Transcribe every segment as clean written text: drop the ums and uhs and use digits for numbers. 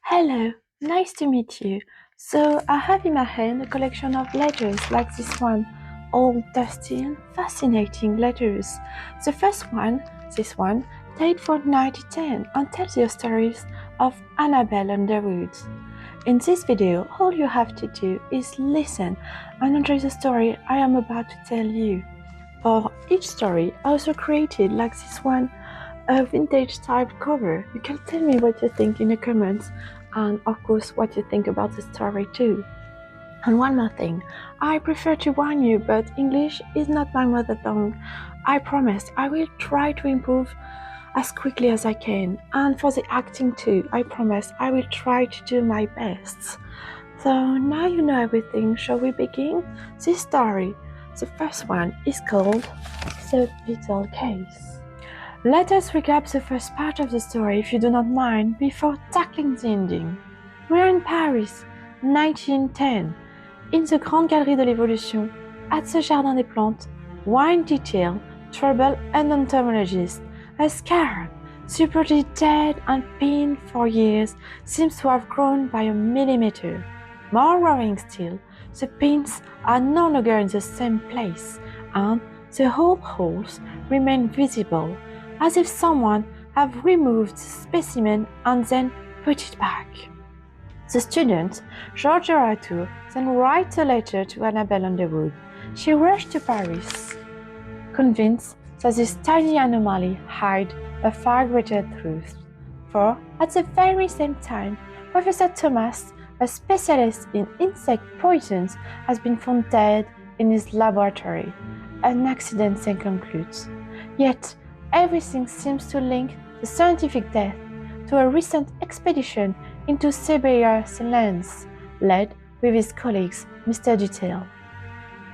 Hello, nice to meet you. So I have in my hand a collection of letters like this one, all dusty and fascinating letters. The first one, this one, dates from 1910 and tells the stories of Annabelle Underwood. In this video, all you have to do is listen and enjoy the story I am about to tell you. For each story, I also created, like this one, a vintage type cover. You can tell me what you think in the comments, and of course what you think about the story too. And one more thing, I prefer to warn you, but English is not my mother tongue. I promise I will try to improve as quickly as I can, and for the acting too, I promise I will try to do my best. So now you know everything, shall we begin? This story, the first one, is called The Scarab Case. Let us recap the first part of the story, if you do not mind, before tackling the ending. We are in Paris, 1910, in the Grande Galerie de l'Évolution, at the Jardin des Plantes, wine detail, trouble and entomologist. A scarab, supposedly dead and pinned for years, seems to have grown by a millimetre. More worrying still, the pins are no longer in the same place, and the whole holes remain visible, as if someone had removed the specimen and then put it back. The student, George Arthur, then writes a letter to Annabelle Underwood. She rushed to Paris, convinced that this tiny anomaly hid a far greater truth. For, at the very same time, Professor Thomas, a specialist in insect poisons, has been found dead in his laboratory. An accident, then concludes. Yet, everything seems to link the scientific death to a recent expedition into Siberia's lands, led with his colleagues, Mr. Detail.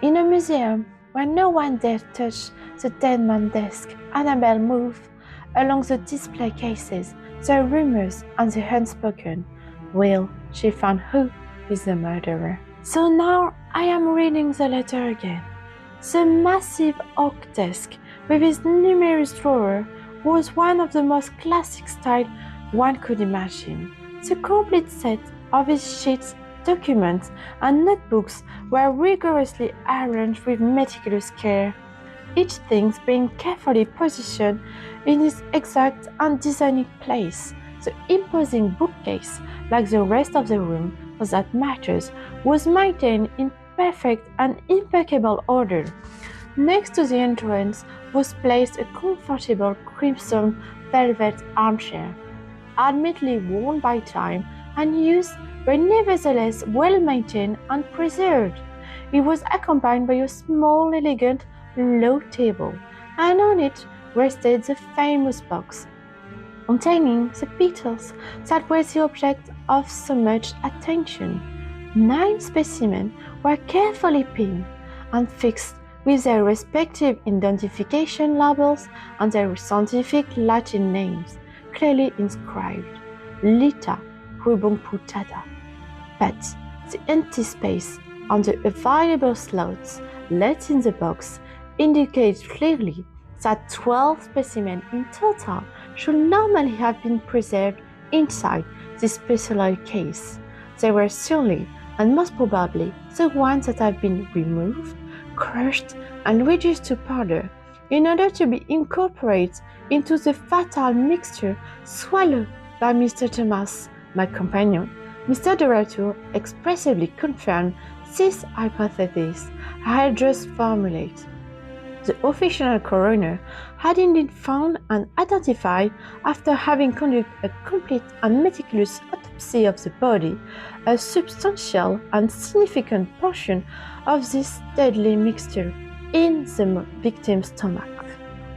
In a museum where no one dared touch the dead man's desk, Annabelle moved along the display cases, the rumors and the unspoken. Will she find who is the murderer? So now I am reading the letter again. The massive oak desk with its numerous drawers was one of the most classic style one could imagine. The complete set of its sheets, documents, and notebooks were rigorously arranged with meticulous care, each thing being carefully positioned in its exact and designated place. The imposing bookcase, like the rest of the room, for that matters, was maintained in perfect and impeccable order. Next to the entrance was placed a comfortable crimson velvet armchair, admittedly worn by time and use, but nevertheless well maintained and preserved. It was accompanied by a small, elegant, low table, and on it rested the famous box containing the beetles that were the object of so much attention. 9 specimens were carefully pinned and fixed with their respective identification labels and their scientific Latin names clearly inscribed, Lita rubuncputada. But the empty space and the available slots left in the box indicate clearly that 12 specimens in total should normally have been preserved inside this specialized case. They were surely and most probably the ones that have been removed, crushed, and reduced to powder in order to be incorporated into the fatal mixture swallowed by Mr. Thomas, my companion. Mr. Dorato expressively confirmed this hypothesis I had just formulated. The official coroner had indeed found and identified, after having conducted a complete and meticulous autopsy of the body, a substantial and significant portion of this deadly mixture in the victim's stomach.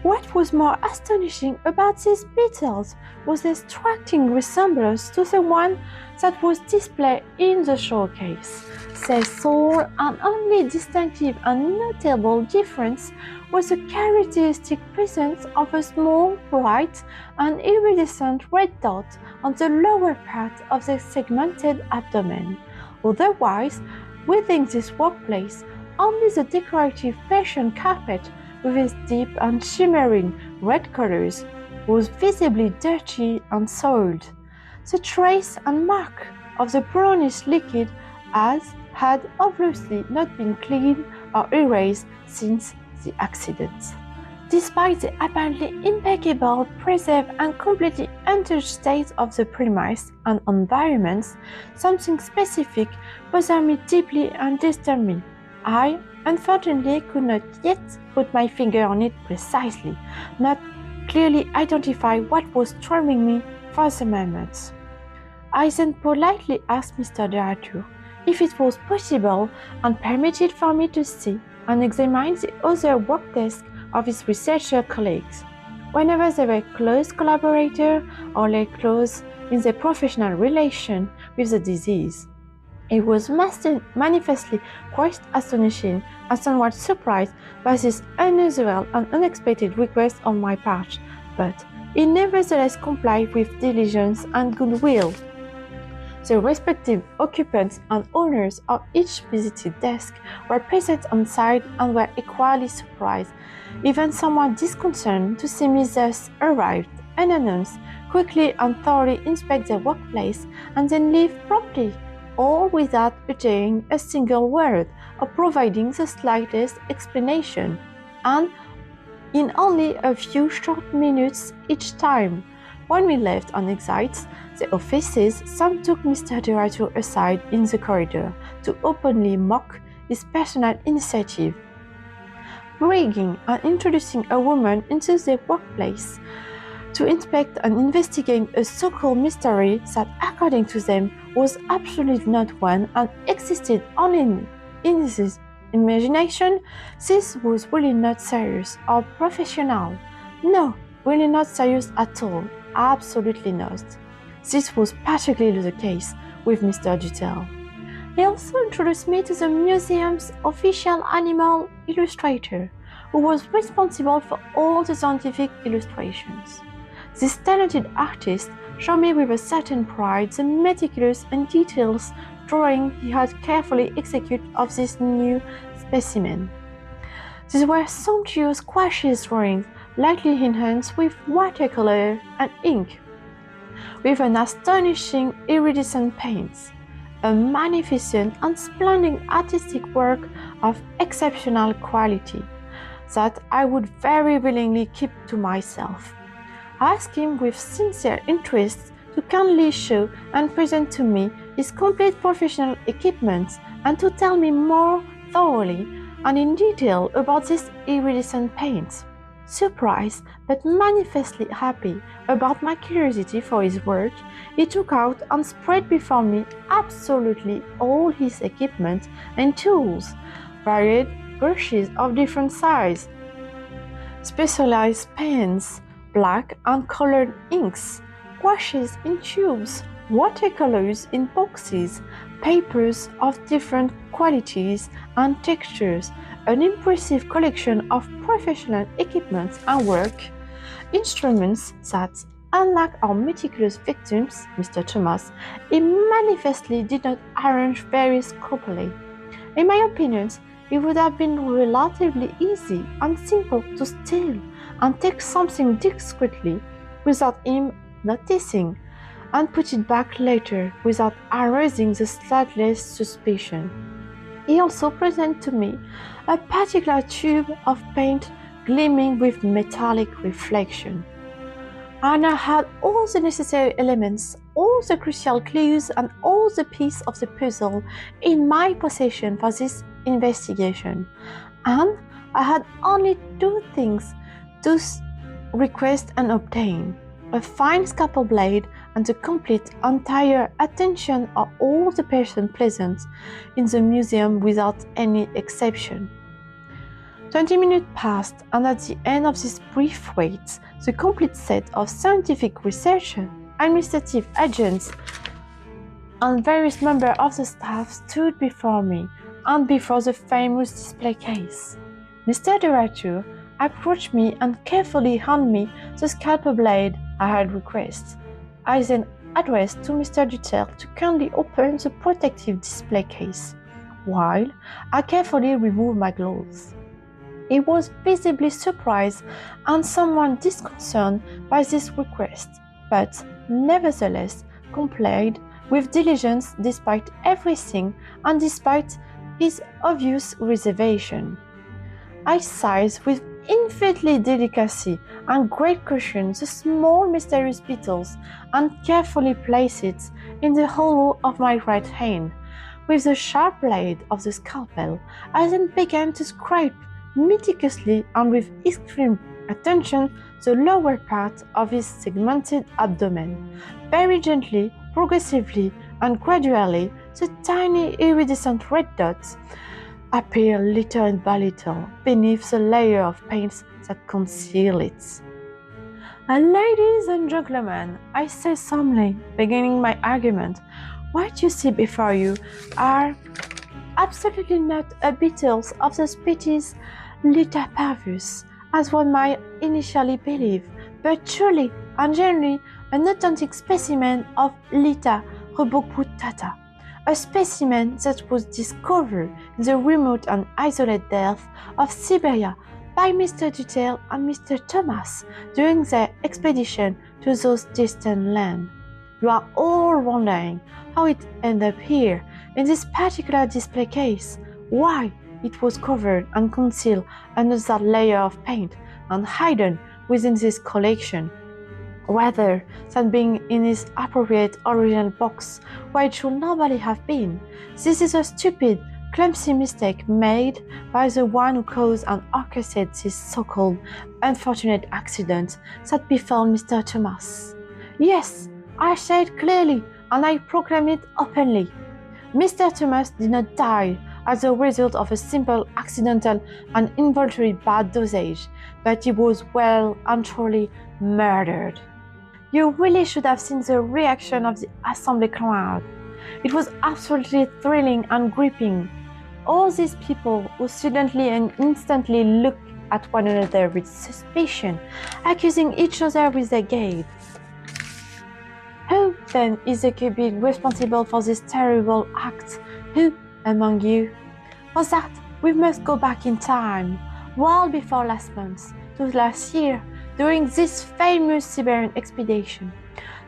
What was more astonishing about these beetles was their striking resemblance to the one that was displayed in the showcase. Their sole and only distinctive and notable difference was the characteristic presence of a small, bright, and iridescent red dot on the lower part of the segmented abdomen. Otherwise, within this workplace, only the decorative Persian carpet with its deep and shimmering red colors was visibly dirty and soiled. The trace and mark of the brownish liquid had obviously not been cleaned or erased since the accident. Despite the apparently impeccable, preserved and completely untouched state of the premise and environments, something specific bothered me deeply and disturbed me. I, unfortunately, could not yet put my finger on it precisely, not clearly identify what was troubling me for the moment. I then politely asked Mr. Deratou if it was possible and permitted for me to see and examine the other work desk of his researcher colleagues, whenever they were close collaborators or lay close in their professional relation with the disease. He was manifestly quite astonishing and somewhat surprised by this unusual and unexpected request on my part, but he nevertheless complied with diligence and goodwill. The respective occupants and owners of each visited desk were present on site and were equally surprised, even somewhat disconcerted to see me thus arrived, unannounced, quickly and thoroughly inspect their workplace, and then leave promptly, all without uttering a single word or providing the slightest explanation, and in only a few short minutes each time. When we left on exits, the offices, some took Mr. Deratou aside in the corridor to openly mock his personal initiative, bringing and introducing a woman into their workplace to inspect and investigate a so-called mystery that, according to them, was absolutely not one and existed only in his imagination. This was really not serious or professional. No, really not serious at all. Absolutely not. This was particularly the case with Mr. Dutel. He also introduced me to the museum's official animal illustrator, who was responsible for all the scientific illustrations. This talented artist showed me with a certain pride the meticulous and detailed drawing he had carefully executed of this new specimen. These were sumptuous gouache drawings, lightly enhanced with watercolor and ink, with an astonishing iridescent paint, a magnificent and splendid artistic work of exceptional quality that I would very willingly keep to myself. I asked him with sincere interest to kindly show and present to me his complete professional equipment and to tell me more thoroughly and in detail about this iridescent paint. Surprised but manifestly happy about my curiosity for his work, he took out and spread before me absolutely all his equipment and tools, varied brushes of different sizes, specialized pens, black and colored inks, gouaches in tubes, watercolors in boxes, papers of different qualities and textures, an impressive collection of professional equipment and work, instruments that, unlike our meticulous victims, Mr. Thomas, he manifestly did not arrange very skillfully. In my opinion, it would have been relatively easy and simple to steal and take something discreetly without him noticing, and put it back later without arousing the slightest suspicion. He also presented to me a particular tube of paint gleaming with metallic reflection. I now had all the necessary elements, all the crucial clues, and all the pieces of the puzzle in my possession for this investigation, and I had only two things to request and obtain: a fine scalpel blade and the complete entire attention of all the persons present in the museum without any exception. 20 minutes passed, and at the end of this brief wait, the complete set of scientific researchers, administrative agents, and various members of the staff stood before me and before the famous display case. Mr. Deratou approached me and carefully handed me the scalpel blade I had requested. I then addressed to Mr. Dutel to kindly open the protective display case, while I carefully removed my gloves. He was visibly surprised and somewhat disconcerted by this request, but nevertheless complied with diligence despite everything and despite his obvious reservation. I sized with infinitely delicacy and great caution the small mysterious petals and carefully placed it in the hollow of my right hand. With the sharp blade of the scalpel, I then began to scrape meticulously and with extreme attention the lower part of his segmented abdomen. Very gently, progressively, and gradually, the tiny iridescent red dots appear little by little beneath the layer of paints that conceal it. And ladies and gentlemen, I say solemnly, beginning my argument, what you see before you are absolutely not a beetles of the species Lita parvus, as one might initially believe, but truly and genuinely an authentic specimen of Lita rubocutata, a specimen that was discovered in the remote and isolated depths of Siberia by Mr. Dutel and Mr. Thomas during their expedition to those distant lands. You are all wondering how it ended up here in this particular display case, why it was covered and concealed under that layer of paint and hidden within this collection, rather than being in its appropriate original box where it should normally have been. This is a stupid, clumsy mistake made by the one who caused and orchestrated this so-called unfortunate accident that befell Mr. Thomas. Yes, I say it clearly and I proclaim it openly. Mr. Thomas did not die as a result of a simple accidental and involuntary bad dosage, but he was well and truly murdered. You really should have seen the reaction of the assembly crowd. It was absolutely thrilling and gripping. All these people who suddenly and instantly looked at one another with suspicion, accusing each other with their gaze. Who then is the cupid responsible for this terrible act? Who among you? For that, we must go back in time, well before last month, to last year, during this famous Siberian expedition.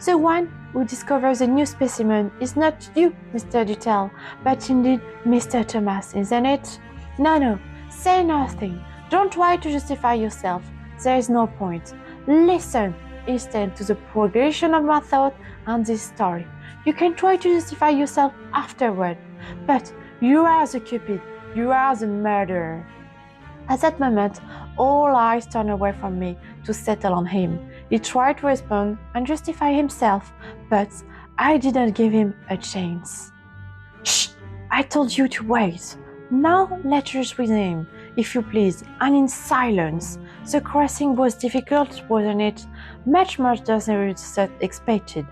The one who discovers a new specimen is not you, Mr. Dutel, but indeed Mr. Thomas, isn't it? No, say nothing. Don't try to justify yourself. There is no point. Listen instead to the progression of my thought and this story. You can try to justify yourself afterward, but you are the cupid. You are the murderer. At that moment, all eyes turned away from me to settle on him. He tried to respond and justify himself, but I didn't give him a chance. Shh! I told you to wait. Now let us resume, if you please, and in silence. The crossing was difficult, wasn't it? Much than expected.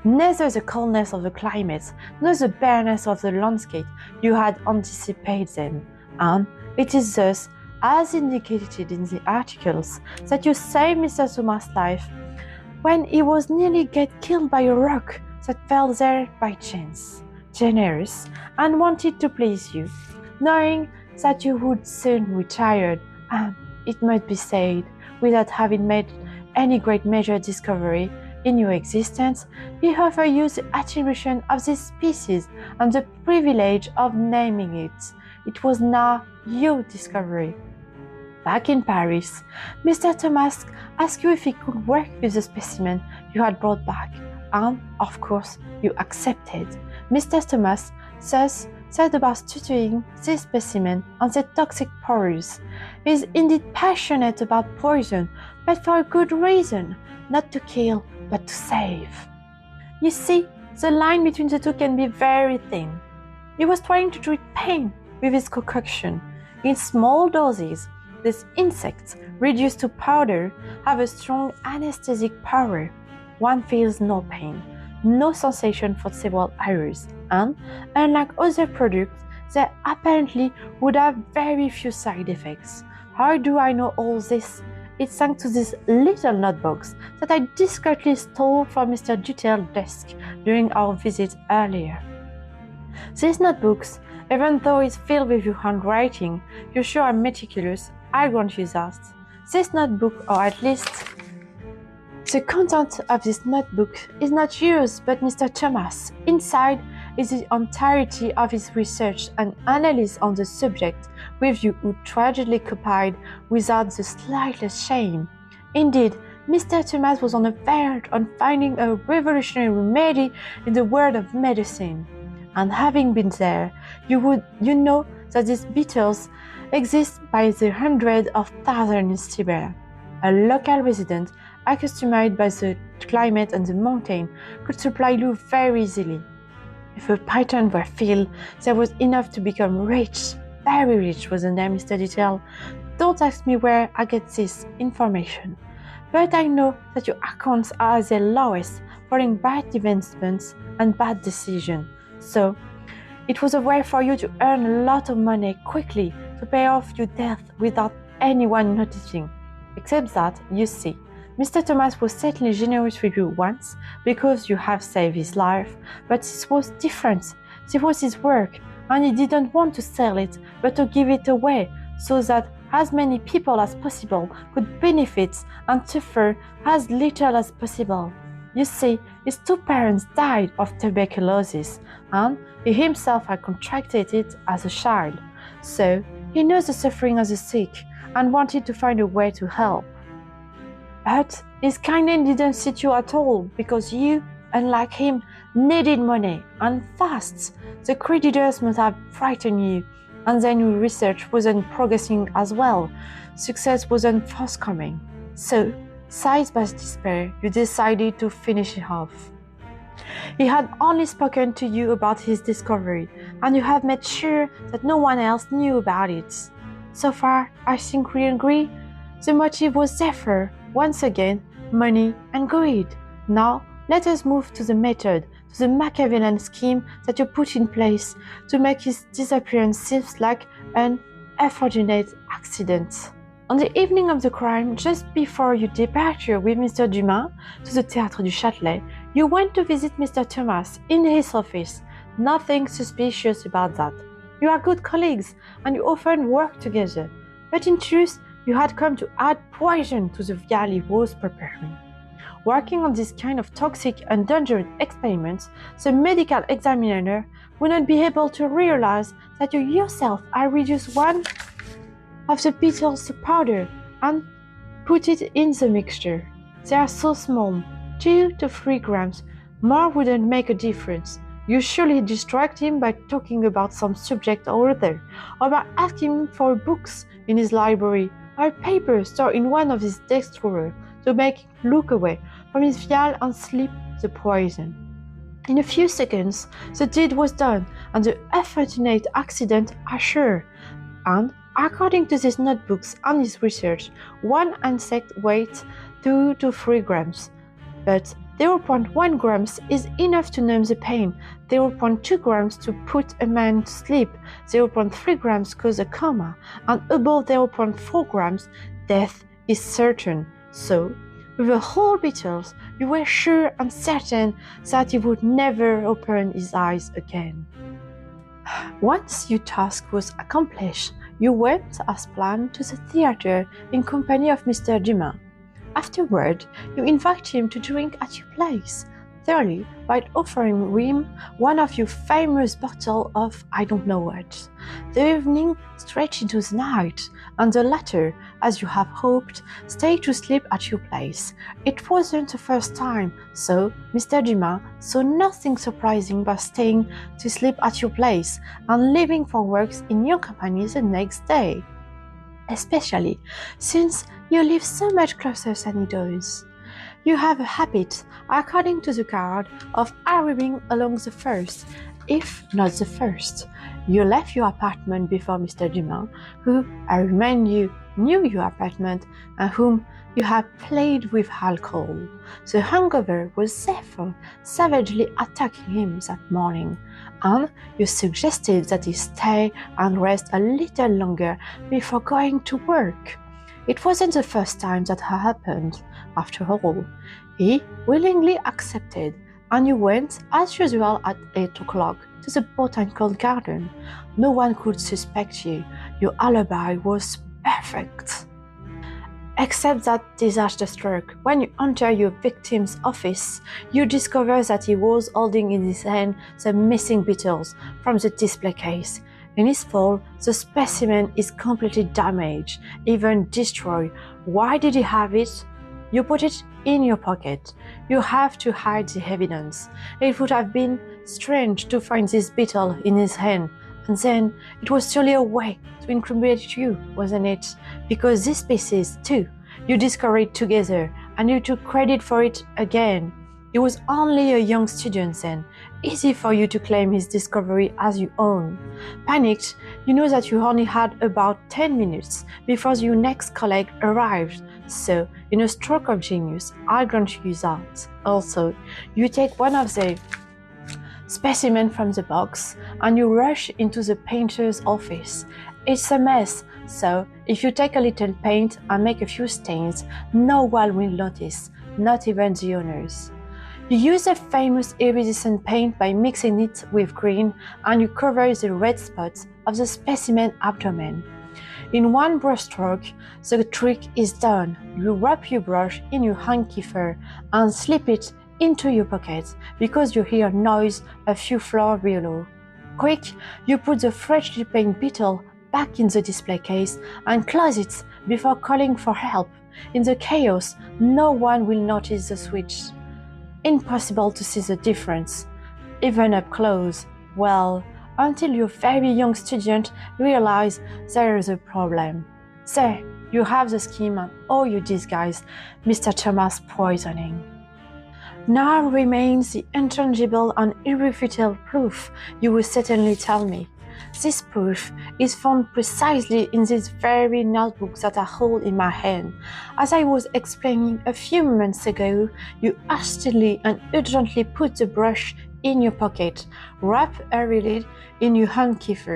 Neither the coldness of the climate nor the bareness of the landscape you had anticipated them, and it is thus, as indicated in the articles, that you saved Mr. Thomas' life when he was nearly killed by a rock that fell there by chance. Generous, and wanted to please you, knowing that you would soon retire, and it might be said, without having made any great major discovery in your existence, he offered you the attribution of this species and the privilege of naming it. It was now your discovery. Back in Paris, Mr. Thomas asked you if he could work with the specimen you had brought back, and, of course, you accepted. Mr. Thomas thus said about studying this specimen on the toxic pores. He is indeed passionate about poison, but for a good reason, not to kill, but to save. You see, the line between the two can be very thin. He was trying to treat pain with his concoction. In small doses, these insects, reduced to powder, have a strong anesthetic power. One feels no pain, no sensation for several hours, and, unlike other products, they apparently would have very few side effects. How do I know all this? It's thanks to these little notebooks that I discreetly stole from Mr. Dutel's desk during our visit earlier. These notebooks, even though it's filled with your handwriting, you sure are meticulous, I grant you that. This notebook, or at least The content of this notebook is not yours but Mr. Thomas. Inside is the entirety of his research and analysis on the subject, with you who tragically copied without the slightest shame. Indeed, Mr. Thomas was on the verge of finding a revolutionary remedy in the world of medicine. And having been there, you know that these beetles exist by the hundreds of thousands in Siberia. A local resident, accustomed by the climate and the mountain, could supply you very easily. If a python were filled, there was enough to become rich. Very rich was the name, Mr. Detail. Don't ask me where I get this information. But I know that your accounts are at their lowest, following bad investments and bad decisions. So, it was a way for you to earn a lot of money quickly to pay off your debt without anyone noticing. Except that, you see, Mr. Thomas was certainly generous with you once because you have saved his life, but this was different. This was his work, and he didn't want to sell it, but to give it away so that as many people as possible could benefit and suffer as little as possible. You see, his two parents died of tuberculosis, and he himself had contracted it as a child. So, he knows the suffering of the sick and wanted to find a way to help. But his kindness didn't suit you at all because you, unlike him, needed money and fast. The creditors must have frightened you, and then your research wasn't progressing as well. Success wasn't forthcoming. So, seized by despair, you decided to finish it off. He had only spoken to you about his discovery, and you have made sure that no one else knew about it. So far, I think we agree. The motive was therefore, once again, money and greed. Now, let us move to the method, to the Machiavellian scheme that you put in place to make his disappearance seem like an unfortunate accident. On the evening of the crime, just before your departure with Mr. Dumas to the Théâtre du Châtelet, you went to visit Mr. Thomas in his office. Nothing suspicious about that. You are good colleagues and you often work together. But in truth, you had come to add poison to the vial he was preparing. Working on this kind of toxic and dangerous experiments, the medical examiner would not be able to realize that you yourself had reduced one of the beetles to powder and put it in the mixture. They are so small, 2 to 3 grams. More wouldn't make a difference. You surely distract him by talking about some subject or other, or by asking him for books in his library, or a paper stored in one of his desk drawers to make him look away from his vial and slip the poison. In a few seconds, the deed was done, and the unfortunate accident assured. And according to these notebooks and his research, one insect weighs 2 to 3 grams, but 0.1 grams is enough to numb the pain, 0.2 grams to put a man to sleep, 0.3 grams cause a coma, and above 0.4 grams, death is certain. So, with the whole beetles, you were sure and certain that he would never open his eyes again. Once your task was accomplished, you went as planned to the theatre in company of Mr. Dumas. Afterward, you invite him to drink at your place, thoroughly by offering him one of your famous bottles of I don't know what. The evening stretched into the night, and the latter, as you have hoped, stayed to sleep at your place. It wasn't the first time, so Mr. Dumas saw nothing surprising about staying to sleep at your place and leaving for work in your company the next day, especially since you live so much closer than he does. You have a habit, according to the card, of arriving along the first, if not the first. You left your apartment before Mr. Dumas, who, I remind you, knew your apartment and whom you had played with alcohol. The hangover was therefore savagely attacking him that morning, and you suggested that he stay and rest a little longer before going to work. It wasn't the first time that had happened, after all. He willingly accepted, and you went, as usual, at 8 o'clock to the botanical garden. No one could suspect you. Your alibi was perfect. Except that disaster struck. When you enter your victim's office, you discover that he was holding in his hand the missing beetles from the display case. In his fall, the specimen is completely damaged, even destroyed. Why did he have it? You put it in your pocket. You have to hide the evidence. It would have been strange to find this beetle in his hand, and then it was surely a way to incriminate you, wasn't it? Because this species, too, you discovered together, and you took credit for it again. He was only a young student then. Easy for you to claim his discovery as your own. Panicked, you know that you only had about 10 minutes before your next colleague arrived. So, in a stroke of genius, I grant you that. Also, you take one of the specimen from the box and you rush into the painter's office. It's a mess, so if you take a little paint and make a few stains, no one will notice, not even the owners. You use a famous iridescent paint by mixing it with green and you cover the red spots of the specimen abdomen. In one brushstroke, the trick is done. You wrap your brush in your handkerchief and slip it into your pocket because you hear noise a few floors below. Quick, you put the freshly painted beetle back in the display case and close it before calling for help. In the chaos, no one will notice the switch. Impossible to see the difference, even up close. Well, until your very young student realize there is a problem. There, you have the scheme and all your disguise, Mr. Thomas poisoning. Now remains the intangible and irrefutable proof, you will certainly tell me. This proof is found precisely in these very notebooks that I hold in my hand. As I was explaining a few moments ago, you hastily and urgently put the brush in your pocket, wrap hurriedly in your handkerchief,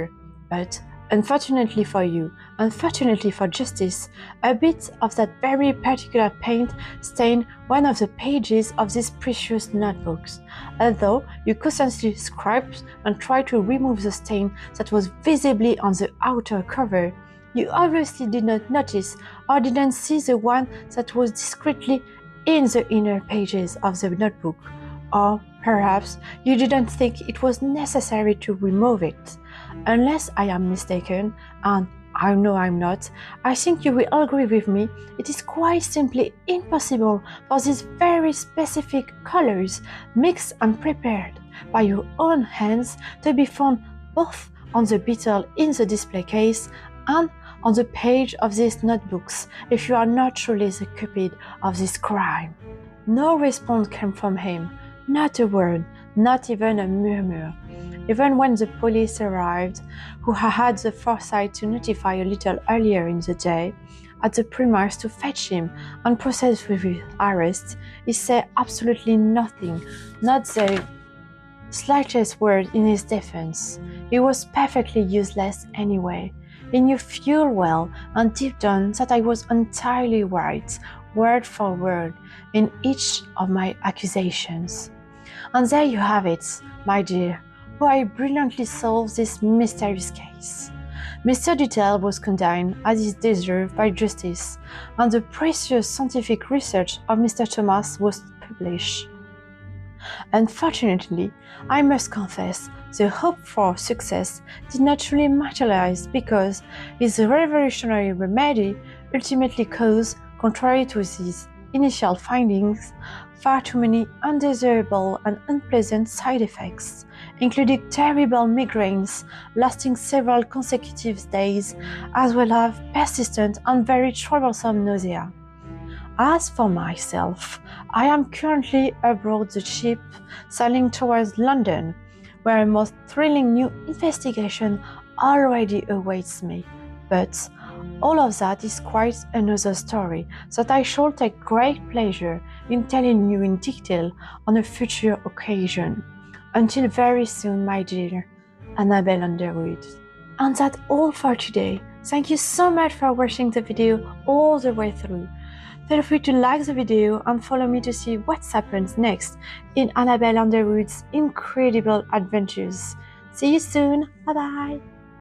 but unfortunately for you, unfortunately for justice, a bit of that very particular paint stained one of the pages of these precious notebooks. Although you constantly scraped and tried to remove the stain that was visibly on the outer cover, you obviously did not notice or didn't see the one that was discreetly in the inner pages of the notebook. Or perhaps you didn't think it was necessary to remove it. Unless I am mistaken, and I know I'm not, I think you will agree with me, it is quite simply impossible for these very specific colors, mixed and prepared by your own hands, to be found both on the beetle in the display case and on the page of these notebooks if you are not truly the cupid of this crime. No response came from him, not a word, not even a murmur. Even when the police arrived, who had the foresight to notify a little earlier in the day, at the premise to fetch him and proceed with his arrest, he said absolutely nothing, not the slightest word in his defense. He was perfectly useless anyway. He knew full well and deep down that I was entirely right, word for word, in each of my accusations. And there you have it, my dear, how I brilliantly solved this mysterious case. Mr. Dutel was condemned as is deserved by justice, and the precious scientific research of Mr. Thomas was published. Unfortunately, I must confess, the hope for success did not truly materialize because his revolutionary remedy ultimately caused, contrary to his initial findings, far too many undesirable and unpleasant side effects, including terrible migraines lasting several consecutive days, as well as persistent and very troublesome nausea. As for myself, I am currently aboard the ship sailing towards London, where a most thrilling new investigation already awaits me. But all of that is quite another story that I shall take great pleasure in telling you in detail on a future occasion. Until very soon, my dear Annabelle Underwood. And that's all for today. Thank you so much for watching the video all the way through. Feel free to like the video and follow me to see what happens next in Annabelle Underwood's incredible adventures. See you soon. Bye bye.